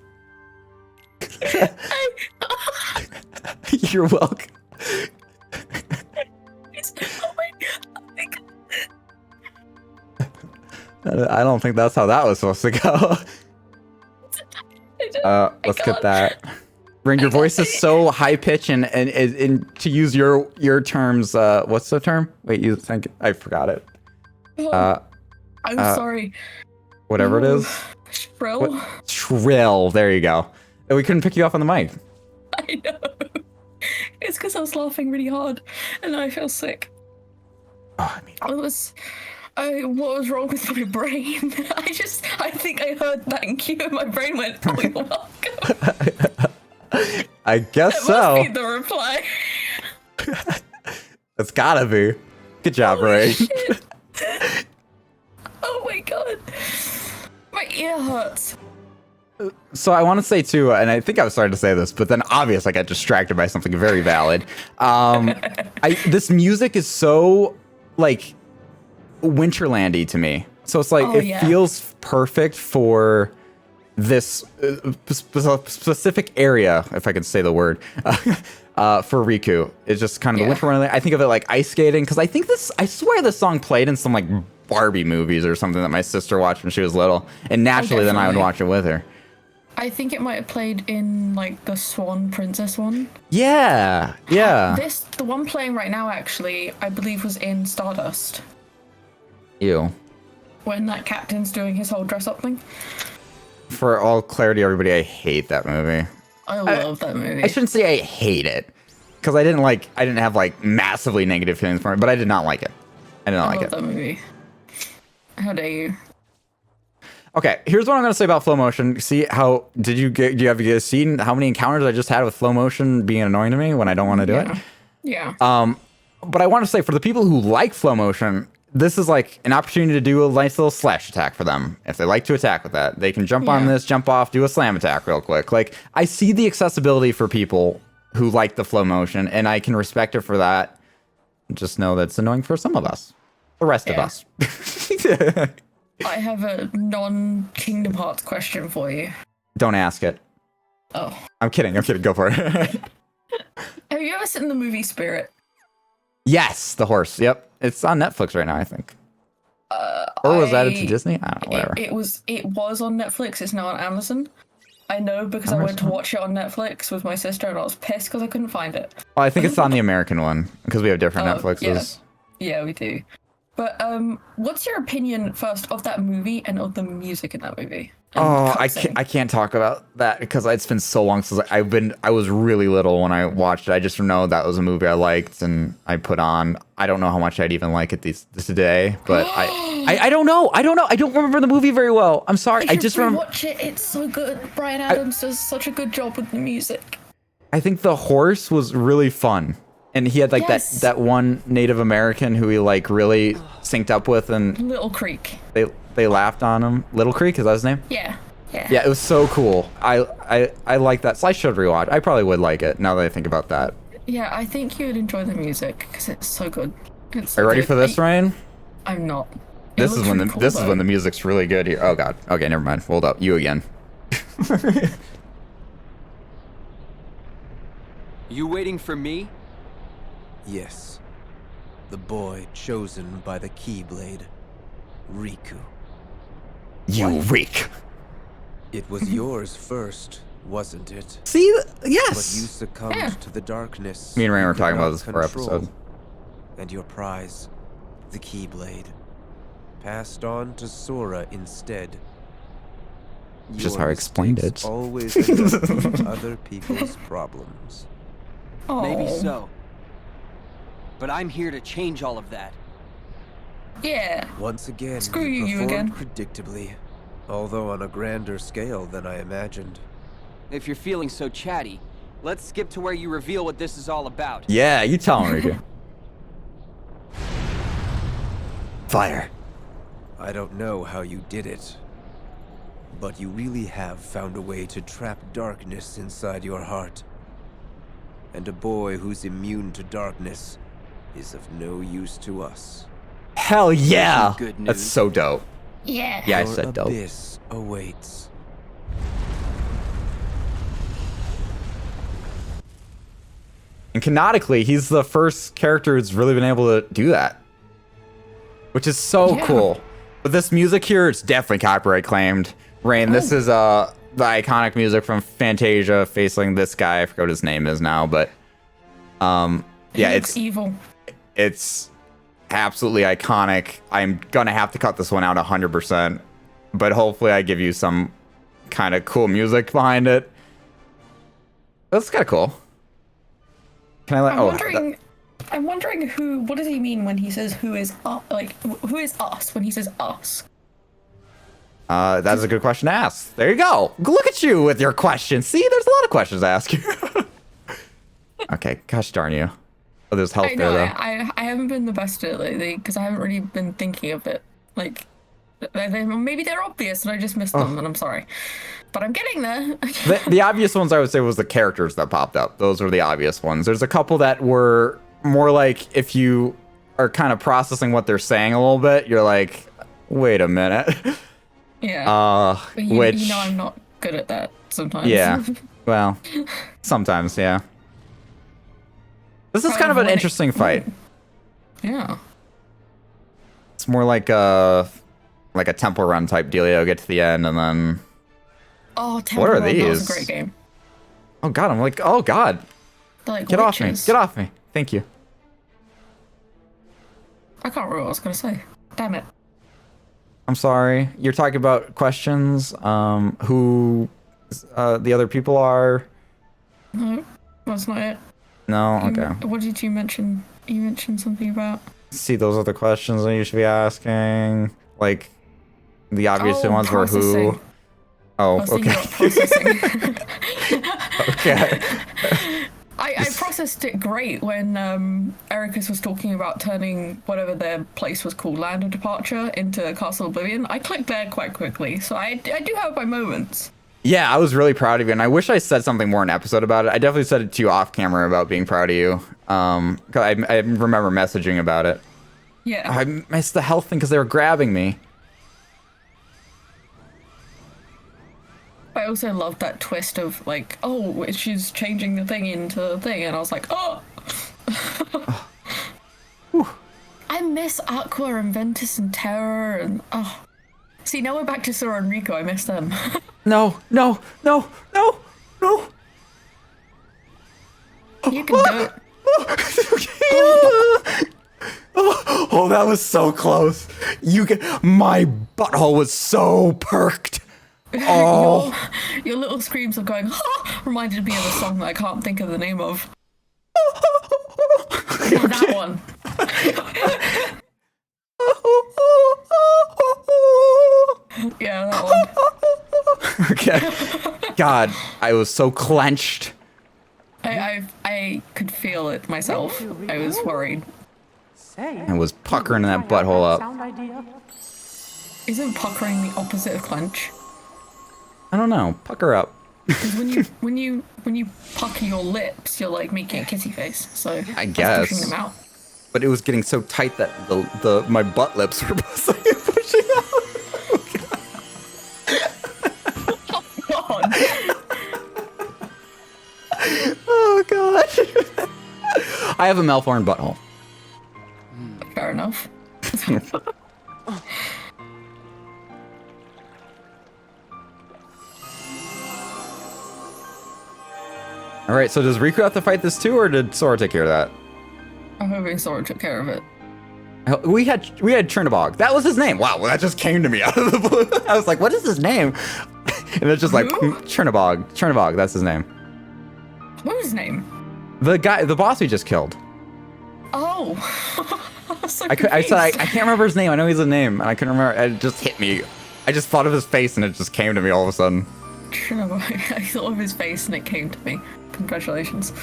You're welcome. I don't think that's how that was supposed to go. Let's get that. Raine, your voice is so high pitched and to use your terms, what's the term? Wait, you think I forgot it. I'm sorry. Whatever it is. Shrill. What? Shrill. There you go. We couldn't pick you up on the mic. I know. It's because I was laughing really hard, and I feel sick. Oh, I mean, What was wrong with my brain? I think I heard thank you, and my brain went, "Oh, you're welcome." I guess That so. must be the reply. It's gotta be. Good job, Holy Raine. shit. Oh my god. My ear hurts. So I want to say too, and I think I was starting to say this, but then obviously I got distracted by something very valid. This music is so like Winterlandy to me. So it's like it feels perfect for this specific area, if I can say the word, for Riku. It's just kind of the winter Wonderland. I think of it like ice skating because I swear this song played in some like Barbie movies or something that my sister watched when she was little, and naturally then I would watch it with her. I think it might have played in like the Swan Princess one. Yeah. The one playing right now actually, I believe was in Stardust. Ew. When that captain's doing his whole dress up thing. For all clarity, everybody, I hate that movie. I love that movie. I shouldn't say I hate it, because I didn't have like massively negative feelings for it, but I did not like it. I love that movie. How dare you? Okay, here's what I'm gonna say about flow motion. See how do you guys seen how many encounters I just had with flow motion being annoying to me when I don't want to do it? Yeah. But I want to say for the people who like flow motion, this is like an opportunity to do a nice little slash attack for them. If they like to attack with that, they can jump on this, jump off, do a slam attack real quick. Like I see the accessibility for people who like the flow motion, and I can respect it for that. Just know that it's annoying for some of us, the rest of us. I have a non-Kingdom Hearts question for you. Don't ask it. Oh. I'm kidding. Go for it. Have you ever seen the movie Spirit? Yes, the horse. Yep. It's on Netflix right now, I think. Or was that to Disney? I don't know, whatever. It was on Netflix. It's now on Amazon. I know because I went to watch it on Netflix with my sister and I was pissed because I couldn't find it. Well, I think it's on the American one because we have different Netflixes. Yeah, we do. But what's your opinion first of that movie and of the music in that movie? Oh, I can't talk about that because it's been so long since I was really little when I watched it. I just know that was a movie I liked and I put on. I don't know how much I'd even like it today, but I don't know. I don't remember the movie very well. I'm sorry. I just remember. Watch it. It's so good. Bryan Adams does such a good job with the music. I think the horse was really fun. And he had like that one Native American who he like really synced up with, and Little Creek. They laughed on him. Little Creek, is that his name? Yeah. Yeah, it was so cool. I like that. So I should rewatch. I probably would like it now that I think about that. Yeah, I think you would enjoy the music because it's so good. It's so Are you ready good. for this, Raine? I'm not. This is when the music's really good here. Oh god. Okay, never mind. Hold up. You again. You waiting for me? Yes. The boy chosen by the Keyblade. Riku. You reek. It was yours first, wasn't it? See? But you Yes. succumbed to the darkness. Me and Raine were you talking about cannot this for our control. episode. And your prize, the Keyblade, passed on to Sora instead. Just Your how I explained mistakes it. Always end up being other people's problems. Maybe Oh. so. But I'm here to change all of that. Yeah. Once again, Screw you again. performed predictably, although on a grander scale than I imagined. If you're feeling so chatty, let's skip to where you reveal what this is all about. Yeah, you tell him, Riku. Fire. I don't know how you did it, but you really have found a way to trap darkness inside your heart. And a boy who's immune to darkness is of no use to us. Hell yeah. Good news. That's so dope. Yeah. Yeah, I Your said dope. abyss awaits. And canonically, he's the first character who's really been able to do that. Which is so Yeah. cool. But this music here, it's definitely copyright claimed. Raine, this is the iconic music from Fantasia facing this guy. I forgot what his name is now, but yeah, He looks it's evil. it's absolutely iconic. I'm gonna have to cut this one out 100%, but hopefully I give you some kind of cool music behind it. That's kind of cool. Can I let? I'm wondering who. What does he mean when he says who is who is us when he says us? That's a good question to ask. There you go. Look at you with your questions. See, there's a lot of questions to ask you. Okay, gosh darn you. Oh, there's health I there know. though. I haven't been the best at it lately because I haven't really been thinking of it. Like, maybe they're obvious and I just missed them, and I'm sorry. But I'm getting there. The obvious ones I would say was the characters that popped up. Those were the obvious ones. There's a couple that were more like if you are kind of processing what they're saying a little bit, you're like, wait a minute. Yeah. But Which you know I'm not good at that sometimes. yeah, well, sometimes yeah. This is kind of an interesting fight. Yeah. It's more like a temple run type dealio. Get to the end and then. Oh, Temple What are Run, that was these? a great game. Oh god, I'm like, oh god, They're like get off me, witches. get off me. Thank you. I can't remember what I was gonna say. Damn it. I'm sorry. You're talking about questions. Who the other people are? No, that's not it. No. Okay. What did you mention? You mentioned something about. See, those are the questions that you should be asking. Like, the obvious Oh, ones were who. processing. I Oh, was thinking okay. about processing. Okay. I processed it great when Ericus was talking about turning whatever their place was called, Land of Departure, into Castle Oblivion. I clicked there quite quickly, so I do have my moments. Yeah, I was really proud of you, and I wish I said something more in an episode about it. I definitely said it to you off camera about being proud of you. 'Cause I remember messaging about it. Yeah. I missed the health thing because they were grabbing me. I also loved that twist of like, oh, she's changing the thing into the thing, and I was like, oh. I miss Aqua and Ventus and Terror and oh. See, now we're back to Sora and Riku. I miss them. No. You can do it. Oh, that was so close. My butthole was so perked. Oh. Your little screams of going, reminded me of a song that I can't think of the name of. Yeah, that one. Yeah, that one. Okay. God, I was so clenched. I could feel it myself. I was worried. Say, I was puckering that butthole up. sound idea? Isn't puckering the opposite of clench? I don't know. Pucker up. Because when you pucker your lips, you're like making a kissy face. So I that's guess. pushing them out. But it was getting so tight that my butt lips were pushing out. God. Oh god. I have a malformed butthole. Fair enough. All right, so does Riku have to fight this too, or did Sora take care of that? I'm hoping Sora took care of it. We had Chernobog. That was his name. Wow, that just came to me out of the blue. I was like, what is his name? And it's just like Who? Chernobog. Chernobog, that's his name. What was his name? The boss we just killed. Oh. I was so I said I confused. can't remember his name. I know he's a name, and I couldn't remember. It just hit me. I just thought of his face, and it just came to me all of a sudden. I thought of his face and it came to me. Congratulations.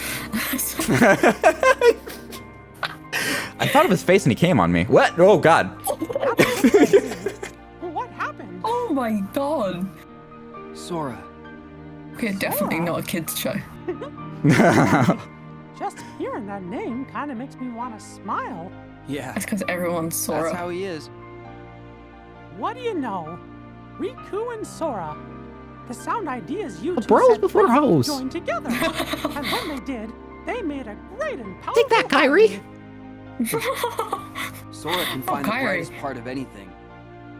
I thought of his face, and he came on me. What? Oh god. What happened? Oh my god. Sora. We're definitely not a kids show. Just hearing that name kind of makes me want to smile. Yeah, That's because everyone's Sora. that's how he is. What do you know? Riku and Sora. The sound ideas you two bros said before Riku hoes. joined together. And when they did, they made a great and powerful Take that, Kairi. harmony. Sora can find the Kairi. brightest part of anything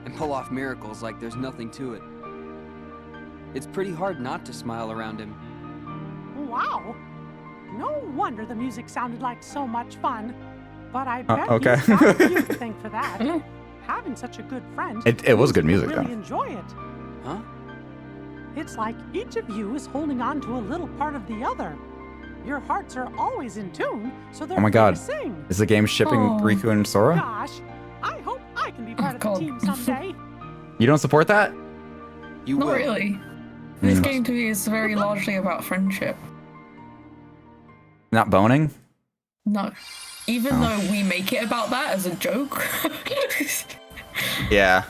and pull off miracles like there's nothing to it. It's pretty hard not to smile around him. Wow. No wonder the music sounded like so much fun. But I bet okay. you've got you to thank for that. Having such a good friend. It was good means you music, really though. enjoy it. Huh? It's like each of you is holding on to a little part of the other. Your hearts are always in tune, so they're Oh my free god. to sing. Is the game shipping Oh. Riku and Sora? Gosh, I hope I can be part of God. the team someday. You don't support that? You Not will. really. This Mm. game to me is very largely about friendship. Not boning? No. Even Oh. though we make it about that as a joke. Yeah.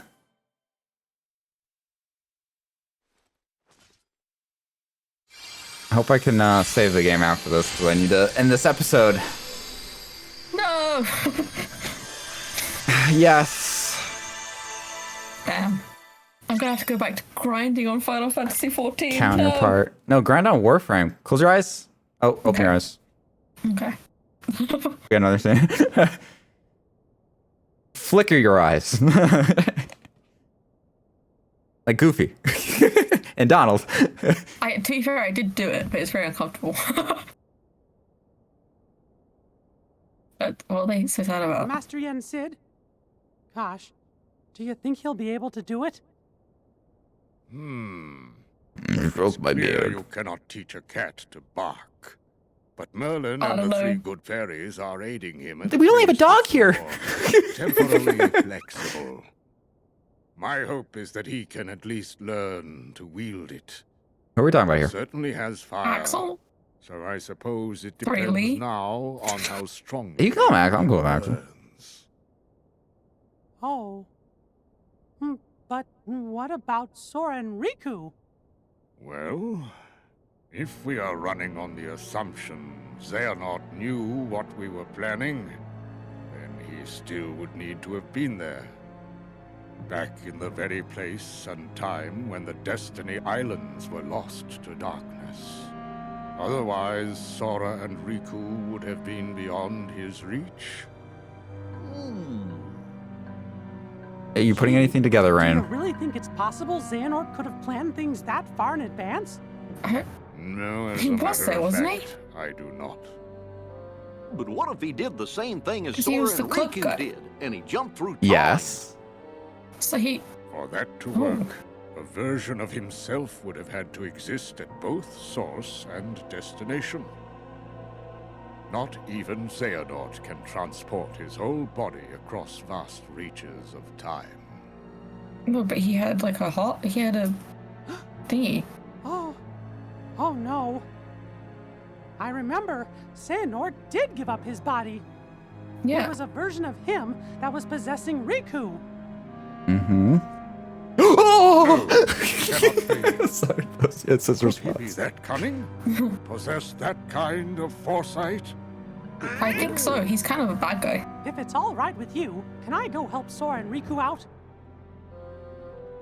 I hope I can save the game after this, because I need to end this episode. No! Yes. Damn. I'm gonna have to go back to grinding on Final Fantasy XIV. Counterpart. No, grind on Warframe. Close your eyes. Oh, open Okay. your eyes. No. Okay. We got another thing. Flicker your eyes. Like Goofy. And Donald. To be fair, I did do it, but it's very uncomfortable. But what are they so sad about? Master Yen Sid? Gosh, do you think he'll be able to do it? Stroke my Here beard. you cannot teach a cat to bark. But Merlin I and don't the three know. good fairies are aiding him. We only have a dog here. Temporarily flexible. My hope is that he can at least learn to wield it. What are we talking about here? Certainly has fire. Axel? So I suppose it Sorry, depends Lee? now on how strong. You come, Axel. I'm cool with Axel. learns. Oh. But what about Sora and Riku? Well, if we are running on the assumption Xehanort knew what we were planning, then he still would need to have been there. Back in the very place and time when the Destiny Islands were lost to darkness. Otherwise, Sora and Riku would have been beyond his reach. Are you putting anything together, Do you Raine? really think it's possible Xehanort could have planned things that far in advance? No, as He a was matter there, of wasn't he? fact, I do not. But what if he did the same thing as 'Cause he Sora was the and cloak Riku guy. did, and he jumped through time? Yes. So he. For that to work, a version of himself would have had to exist at both source and destination. Not even Xehanort can transport his whole body across vast reaches of time. No, but he had like a heart. He had a thingy. Oh no. I remember Xehanort did give up his body. Yeah. It was a version of him that was possessing Riku. Mm-hmm. Oh! Cannot be. Sorry, it's his Could he be response. that cunning? Possess that kind of foresight? I think so. He's kind of a bad guy. If it's all right with you, can I go help Sora and Riku out?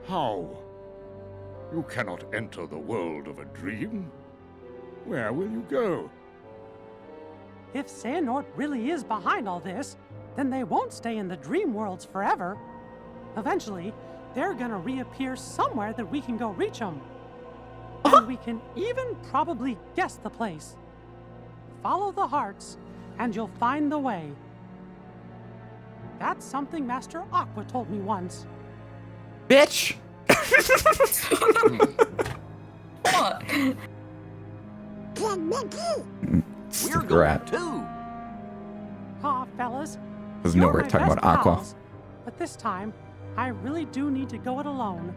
How? You cannot enter the world of a dream. Where will you go? If Xehanort really is behind all this, then they won't stay in the dream worlds forever. Eventually, they're gonna reappear somewhere that we can go reach them. And we can even probably guess the place. Follow the hearts, and you'll find the way. That's something Master Aqua told me once. Bitch! What? We're going Rat. too. Aw, fellas. There's you're no way my to talk best about Aqua. pals, but this time, I really do need to go it alone.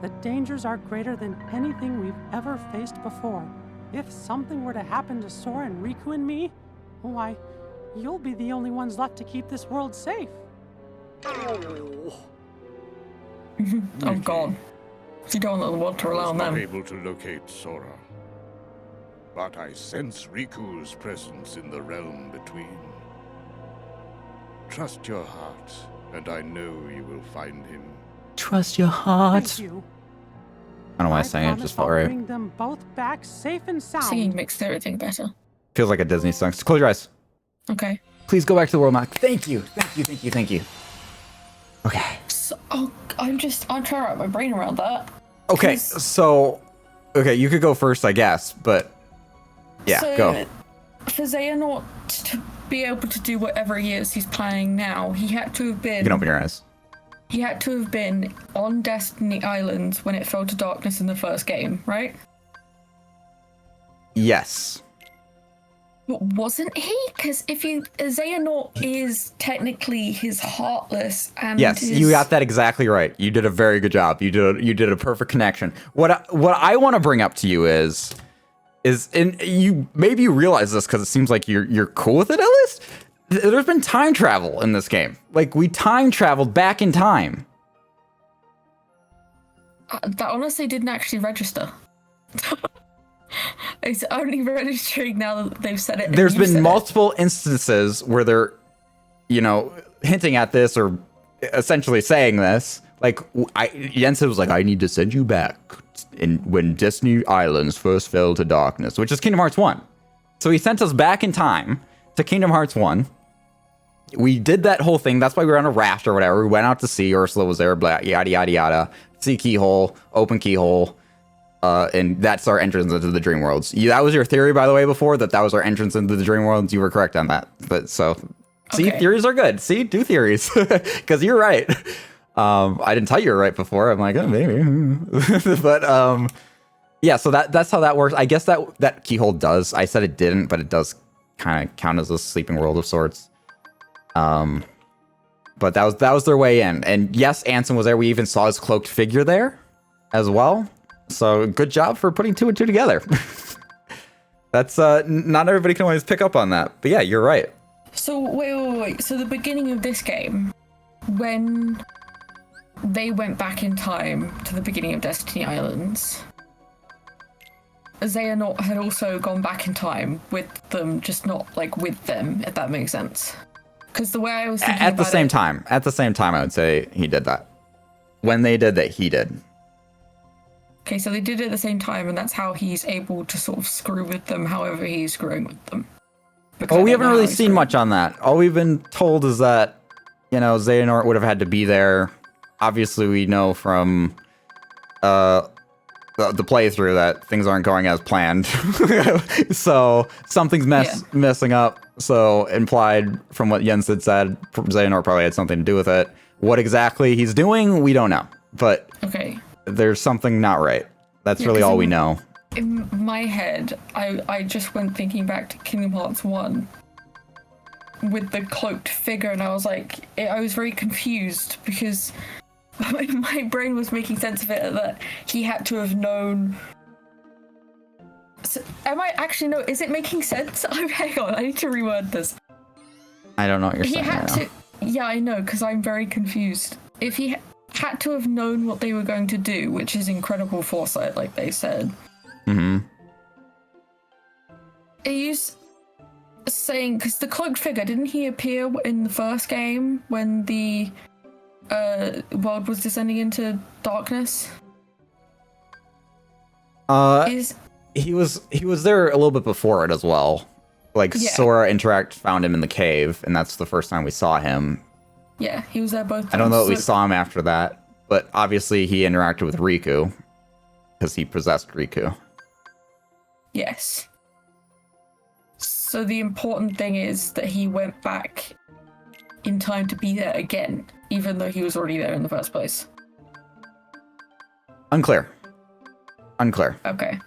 The dangers are greater than anything we've ever faced before. If something were to happen to Sora and Riku and me, why, you'll be the only ones left to keep this world safe. Oh god. You don't want to rely I was on not them. able to locate Sora. But I sense Riku's presence in the realm between. Trust your heart, and I know you will find him. Trust your heart. Thank you. I don't know why I I sang it, it promise just felt I'll right. bring them both back safe and sound. Singing makes everything better. Feels like a Disney song. So close your eyes. Okay. Please go back to the world map. Thank you. Thank you. Thank you. Thank you. Okay. So, I'm trying to wrap my brain around that. Okay. 'Cause- So, okay, you could go first, I guess, but yeah, so, go. For Xehanort to be able to do whatever he is he's planning now, he had to have You been. can open your eyes. He had to have been on Destiny Island when it fell to darkness in the first game, right? Yes. But wasn't he? Because if Xehanort is technically his heartless and Yes, his, you got that exactly right. You did a very good job. You did a perfect connection. What I want to bring up to you is and you maybe you realize this because it seems like you're cool with it at least. There's been time travel in this game. Like we time traveled back in time. That honestly didn't actually register. It's only registering now that they've said it. and There's you said been it. multiple instances where they're, hinting at this or essentially saying this. Like Jensen was like, I need to send you back when Destiny Islands first fell to darkness, which is Kingdom Hearts 1. So he sent us back in time to Kingdom Hearts 1. We did that whole thing. That's why we were on a raft or whatever. We went out to sea. Ursula was there, blah, yada, yada, yada. Sea keyhole, open keyhole. And that's our entrance into the dream worlds. That was your theory, by the way, before, that was our entrance into the dream worlds. You were correct on that. But see, Okay. theories are good. See, do theories. Because you're right. I didn't tell you were right before. I'm like, oh, maybe. But yeah, so that's how that works. I guess that keyhole does. I said it didn't, but it does kind of count as a sleeping world of sorts. But that was their way in. And yes, Ansem was there. We even saw his cloaked figure there as well. So good job for putting two and two together. That's not everybody can always pick up on that. But yeah, you're right. So wait. So the beginning of this game, when they went back in time to the beginning of Destiny Islands, Xehanort had also gone back in time with them, just not like with them, if that makes sense. Because the way I was thinking At the about same it- time, I would say he did that. When they did that, he did. Okay, so they did it at the same time, and that's how he's able to sort of screw with them however he's screwing with them. Because Oh, I we don't haven't know really how he's seen screwing. much on that. All we've been told is that, Xehanort would have had to be there. Obviously, we know from, the playthrough that things aren't going as planned. So something's messing up. So implied from what Jens had said, Xehanort probably had something to do with it. What exactly he's doing, we don't know. But there's something not right. That's really all we know. In my head, I just went thinking back to Kingdom Hearts 1 with the cloaked figure, and I was like, I was very confused because my brain was making sense of it that he had to have known. So, am I actually no? Is it making sense? Oh, hang on, I need to reword this. I don't know what you're saying right now. Yeah, I know, because I'm very confused. If he had to have known what they were going to do, which is incredible foresight, like they said. Mm-hmm. Are you saying, because the cloaked figure, didn't he appear in the first game when the world was descending into darkness? He was there a little bit before it as well. Like, Sora found him in the cave, and that's the first time we saw him. Yeah, he was there both times. I don't know that we saw him after that, but obviously he interacted with Riku, because he possessed Riku. Yes. So the important thing is that he went back in time to be there again, even though he was already there in the first place. Unclear. Okay.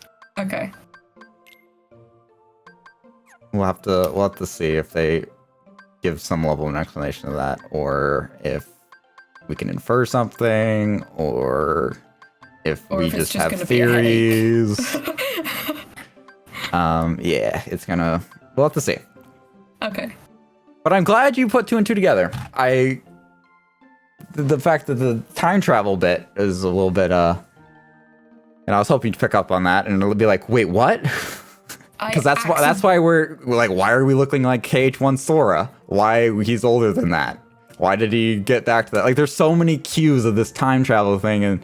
We'll have to see if they give some level of an explanation of that, or if we can infer something, or if we just have theories. We'll have to see. Okay. But I'm glad you put 2 and 2 together. The fact that the time travel bit is a little bit, and I was hoping to pick up on that, and it'll be like, wait, what? Because that's why we're like, why are we looking like KH1 Sora? Why he's older than that? Why did he get back to that? Like, there's so many cues of this time travel thing, and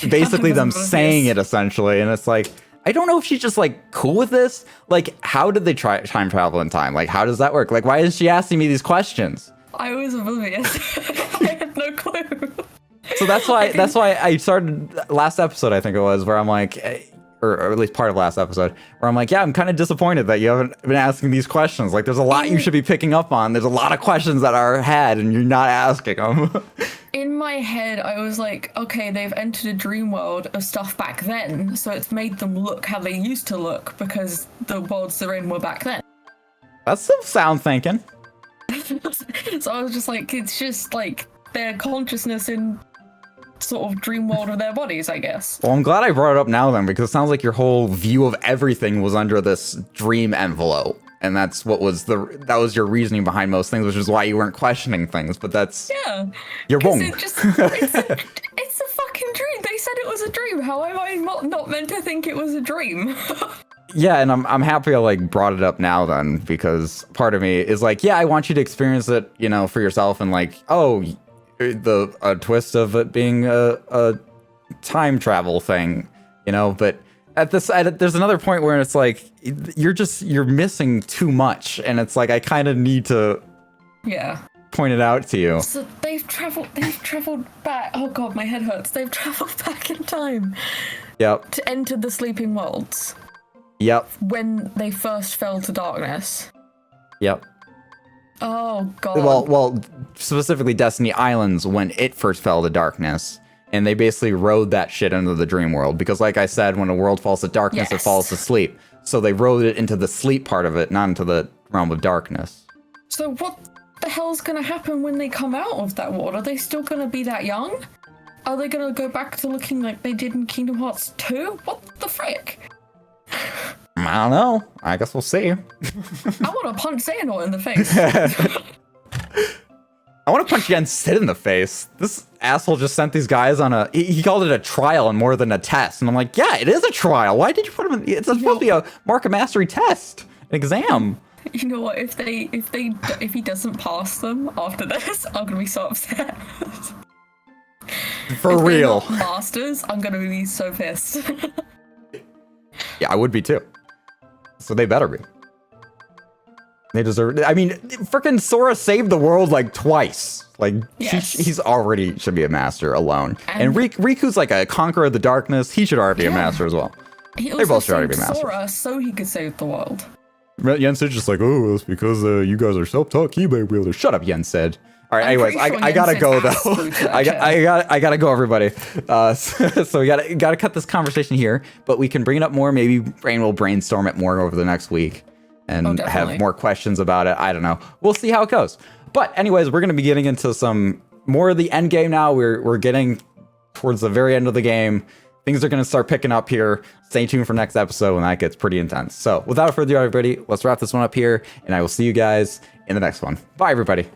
basically them saying it essentially, and it's like, I don't know if she's just like cool with this. Like, how did they try time travel in time? Like, how does that work? Like, why is she asking me these questions? I was oblivious. I had no clue. So that's why I started last episode, I think it was, where I'm like, or at least part of last episode, where I'm like, yeah, I'm kind of disappointed that you haven't been asking these questions. Like, there's a lot you should be picking up on. There's a lot of questions that are had, and you're not asking them. In my head, I was like, okay, they've entered a dream world of stuff back then, so it's made them look how they used to look because the worlds they're in were back then. That's some sound thinking. So I was just like, it's just like their consciousness in sort of dream world of their bodies, I guess. Well, I'm glad I brought it up now then, because it sounds like your whole view of everything was under this dream envelope. And that's what was that was your reasoning behind most things, which is why you weren't questioning things. But that's you're wrong. It's a fucking dream. They said it was a dream. How am I not meant to think it was a dream? Yeah, and I'm happy I like brought it up now then, because part of me is like, yeah, I want you to experience it, you know, for yourself, and like, oh, a twist of it being a time travel thing, you know, but there's another point where it's like you're missing too much, and it's like I kind of need to point it out to you. So they've traveled back. Oh god, my head hurts. They've traveled back in time. Yep. To enter the sleeping worlds. Yep. When they first fell to darkness. Yep. Oh god. Well, specifically Destiny Islands when it first fell to darkness. And they basically rode that shit into the dream world. Because like I said, when a world falls to darkness, it falls to sleep. So they rode it into the sleep part of it, not into the realm of darkness. So what the hell's going to happen when they come out of that world? Are they still going to be that young? Are they going to go back to looking like they did in Kingdom Hearts 2? What the frick? I don't know. I guess we'll see. I want to punch Xehanort in the face. I want to punch Jens Sid in the face. This asshole just sent these guys on he called it a trial and more than a test. And I'm like, yeah, it is a trial. Why did you put him in? It's supposed to be a mark of mastery test, an exam. You know what? If he doesn't pass them after this, I'm gonna be so upset. For real. If they're not masters, I'm gonna be so pissed. Yeah, I would be too. So they better be. They deserve it. I mean, freaking Sora saved the world like twice. Like, Yes. he's already should be a master alone. And Riku's like a conqueror of the darkness. He should already be a master as well. He They both should already be saved masters. Sora so he could save the world. Yensid's just like, oh, it's because you guys are self-taught keyboard wielders. Shut up, Yensid. All right, I'm anyways, pretty sure I gotta Yensid's go ass though. flew to that I gotta go, everybody. So we gotta cut this conversation here, but we can bring it up more. Maybe Raine will brainstorm it more over the next week and have more questions about it. I don't know. We'll see how it goes. But anyways, we're gonna be getting into some more of the end game now. We're getting towards the very end of the game. Things are gonna start picking up here. Stay tuned for next episode when that gets pretty intense. So without further ado, everybody, let's wrap this one up here, and I will see you guys in the next one. Bye, everybody.